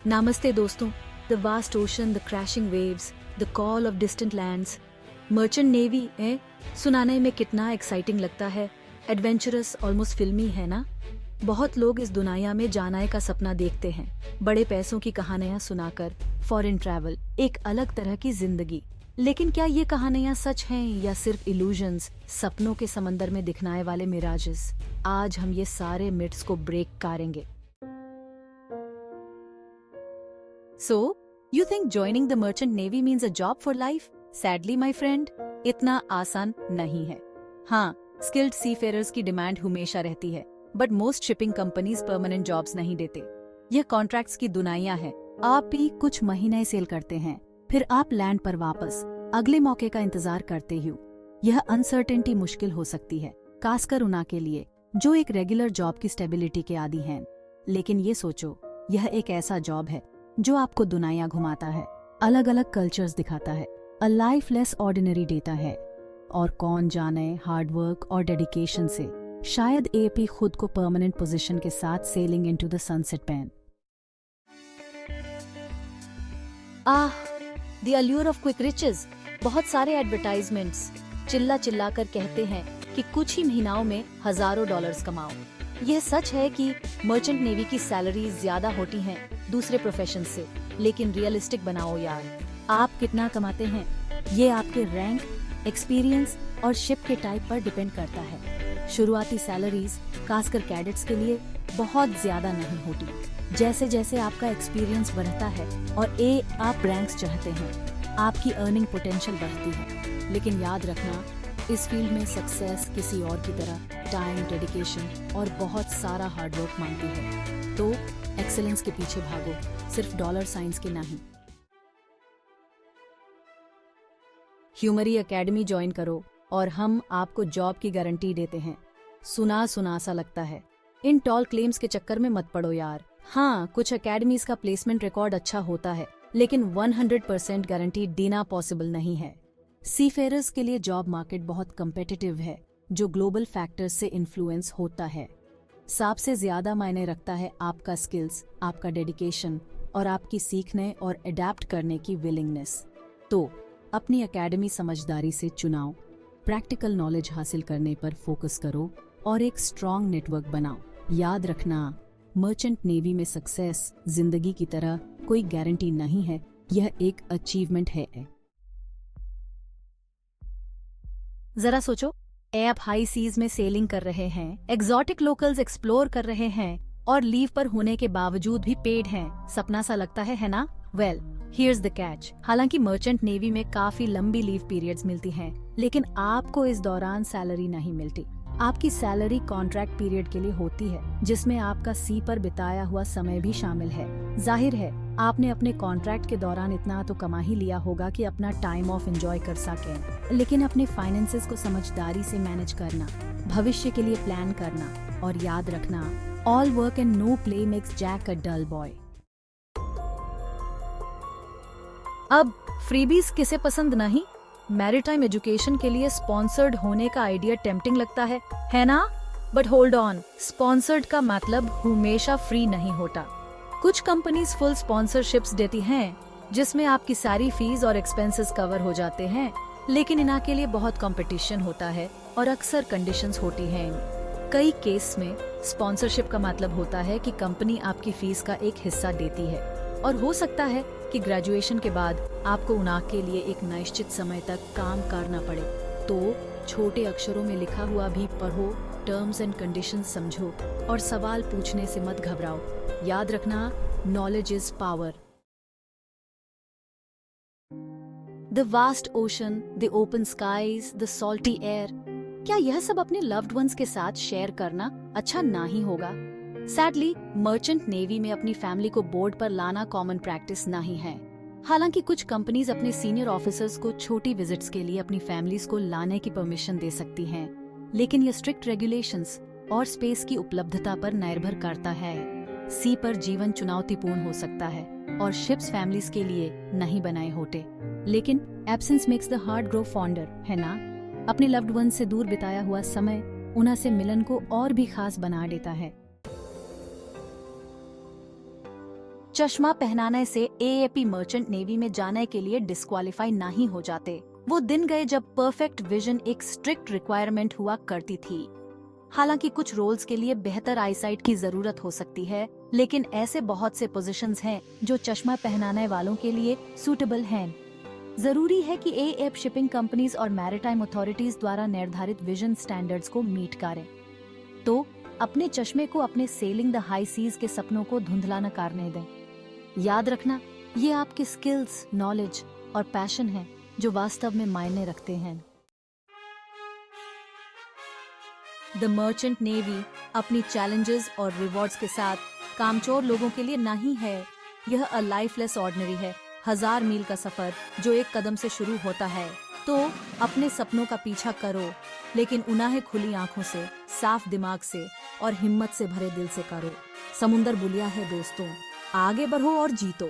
Namaste दोस्तों, the vast ocean, the crashing waves, the call of distant lands. Merchant navy है, सुनाने में कितना एक्साइटिंग लगता है, एडवेंचरस, ऑलमोस्ट फिल्मी है ना। बहुत लोग इस दुनिया में जाने का सपना देखते हैं, बड़े पैसों की कहानियां सुनाकर, फॉरेन ट्रैवल, एक अलग तरह की जिंदगी। लेकिन क्या ये कहानियां सच हैं या सिर्फ इल्यूजन्स, सपनों के समंदर में दिखने वाले मिराजेस? आज हम ये सारे मिथ्स को ब्रेक करेंगे। So, you think joining the merchant navy means a job for life? Sadly, my friend, इतना आसान नहीं है। हाँ, स्किल्ड सीफेयरर्स की डिमांड हमेशा रहती है, but most shipping companies permanent jobs नहीं देते। यह कॉन्ट्रैक्ट्स की दुनिया है। आप भी कुछ महीने सेल करते हैं, फिर आप लैंड पर वापस अगले मौके का इंतजार करते हो। यह अनसर्टेनिटी मुश्किल हो सकती है, खासकर उन्हें के लिए जो एक रेगुलर जॉब की स्टेबिलिटी के आदी हैं। लेकिन ये सोचो, यह एक ऐसा जॉब है जो आपको दुनिया घुमाता है, अलग अलग कल्चर्स दिखाता है, अ लाइफ लेस ऑर्डिनरी देता है। और कौन जाने हार्ड वर्क और डेडिकेशन से शायद एपी खुद को परमानेंट पोजीशन के साथ sailing into the sunset pen. The allure of quick riches. बहुत सारे एडवर्टाइजमेंट्स चिल्ला चिल्ला कर कहते हैं कि कुछ ही महीनों में हजारों डॉलर्स कमाओ। यह सच है कि मर्चेंट नेवी की सैलरी ज्यादा होती हैं दूसरे प्रोफेशन से, लेकिन रियलिस्टिक बनाओ यार। आप कितना कमाते हैं ये आपके रैंक, एक्सपीरियंस और शिप के टाइप पर डिपेंड करता है। शुरुआती सैलरीज खासकर कैडेट्स के लिए बहुत ज्यादा नहीं होती। जैसे जैसे आपका एक्सपीरियंस बढ़ता है और आप रैंक्स चढ़ते हैं, आपकी अर्निंग पोटेंशियल बढ़ती है। लेकिन याद रखना, इस फील्ड में सक्सेस किसी और की तरह टाइम, डेडिकेशन और बहुत सारा हार्डवर्क मांगती है। तो एक्सेलेंस के पीछे भागो, सिर्फ डॉलर साइंस के नहीं। ह्यूमरी एकेडमी ज्वाइन करो और हम आपको जॉब की गारंटी देते हैं। सुना सुना सा लगता है, इन टॉल क्लेम्स के चक्कर में मत पड़ो यार। हाँ, कुछ एकेडमीज का प्लेसमेंट रिकॉर्ड अच्छा होता है, लेकिन 100% गारंटी देना पॉसिबल नहीं है। सीफेयरर्स के लिए जॉब मार्केट बहुत कम्पिटिटिव है, जो ग्लोबल फैक्टर्स से इन्फ्लुएंस होता है। सबसे ज्यादा मायने रखता है आपका स्किल्स, आपका डेडिकेशन और आपकी सीखने और अडेप्ट करने की विलिंगनेस। तो अपनी एकेडमी समझदारी से चुनाओ, प्रैक्टिकल नॉलेज हासिल करने पर फोकस करो और एक स्ट्रॉन्ग नेटवर्क बनाओ। याद रखना, मर्चेंट नेवी में सक्सेस जिंदगी की तरह कोई गारंटी नहीं है, यह एक अचीवमेंट है। जरा सोचो, आप हाई सीज में सेलिंग कर रहे हैं, एक्सोटिक लोकल्स एक्सप्लोर कर रहे हैं और लीव पर होने के बावजूद भी पेड हैं। सपना सा लगता है ना? Well, here's the catch. हालांकि मर्चेंट नेवी में काफी लंबी लीव पीरियड्स मिलती हैं, लेकिन आपको इस दौरान सैलरी नहीं मिलती। आपकी सैलरी कॉन्ट्रैक्ट पीरियड के लिए होती है, जिसमें आपका सी पर बिताया हुआ समय भी शामिल है। जाहिर है, आपने अपने कॉन्ट्रैक्ट के दौरान इतना तो कमा ही लिया होगा कि अपना टाइम ऑफ एंजॉय कर सकें। लेकिन अपने फाइनेंसेस को समझदारी से मैनेज करना, भविष्य के लिए प्लान करना और याद रखना, all work and no play makes Jack a dull boy. अब फ्रीबीज किसे पसंद नहीं? मैरिटाइम एजुकेशन के लिए स्पॉन्सर्ड होने का आइडिया टेम्पटिंग लगता है ना? बट होल्ड ऑन, स्पॉन्सर्ड का मतलब हमेशा फ्री नहीं होता। कुछ कंपनीज फुल स्पॉन्सरशिप्स देती हैं, जिसमें आपकी सारी फीस और एक्सपेंसेस कवर हो जाते हैं, लेकिन इनके के लिए बहुत कंपटीशन होता है और अक्सर कंडीशंस होती हैं। कई केस में स्पॉन्सरशिप का मतलब होता है कि कंपनी आपकी फीस का एक हिस्सा देती है और हो सकता है कि ग्रेजुएशन के बाद आपको उन्हें के लिए एक निश्चित समय तक काम करना पड़े। तो छोटे अक्षरों में लिखा हुआ भी पढ़ो, टर्म्स एंड कंडीशंस समझो और सवाल पूछने से मत घबराओ। याद रखना, knowledge is power. The vast ocean, the open skies, the salty air, क्या यह सब अपने लव्ड वंस के साथ शेयर करना अच्छा नहीं होगा? सैडली, मर्चेंट नेवी में अपनी फैमिली को बोर्ड पर लाना कॉमन प्रैक्टिस नहीं है। हालांकि कुछ कंपनीज अपने सीनियर ऑफिसर्स को छोटी विजिट्स के लिए अपनी फैमिलीज को लाने की परमिशन दे सकती हैं, लेकिन ये स्ट्रिक्ट रेगुलेशंस और स्पेस की उपलब्धता पर निर्भर करता है। सी पर जीवन चुनौतीपूर्ण हो सकता है और शिप्स फैमिलीज के लिए नहीं बनाए होते, लेकिन absence makes the heart grow fonder, है ना? अपने लव्ड वन से दूर बिताया हुआ समय उन्हें से मिलन को और भी खास बना देता है। चश्मा पहनाने से एएपी मर्चेंट नेवी में जाने के लिए डिस्क्वालीफाई नहीं हो जाते। वो दिन गए जब परफेक्ट विजन एक स्ट्रिक्ट रिक्वायरमेंट हुआ करती थी। हालांकि कुछ रोल्स के लिए बेहतर आईसाइट की जरूरत हो सकती है, लेकिन ऐसे बहुत से पोजीशंस हैं जो चश्मा पहनाने वालों के लिए सूटेबल हैं। जरूरी है कि एएप शिपिंग कंपनीज और मैरिटाइम अथॉरिटीज द्वारा निर्धारित विजन स्टैंडर्ड्स को मीट करें। तो अपने चश्मे को अपने सेलिंग द हाई सीज के सपनों को धुंधला न करने दें। याद रखना, ये आपके स्किल्स, नॉलेज और पैशन है जो वास्तव में मायने रखते हैं। द मर्चेंट नेवी अपनी चैलेंजेस और रिवॉर्ड्स के साथ कामचोर लोगों के लिए नहीं है। यह अ लाइफलेस ऑर्डिनरी है, 1000 मील का सफर जो एक कदम से शुरू होता है। तो अपने सपनों का पीछा करो, लेकिन उन्हें खुली आंखों से, साफ दिमाग से और हिम्मत से भरे दिल से करो। समुंदर बुलिया है दोस्तों, आगे बढ़ो और जीतो।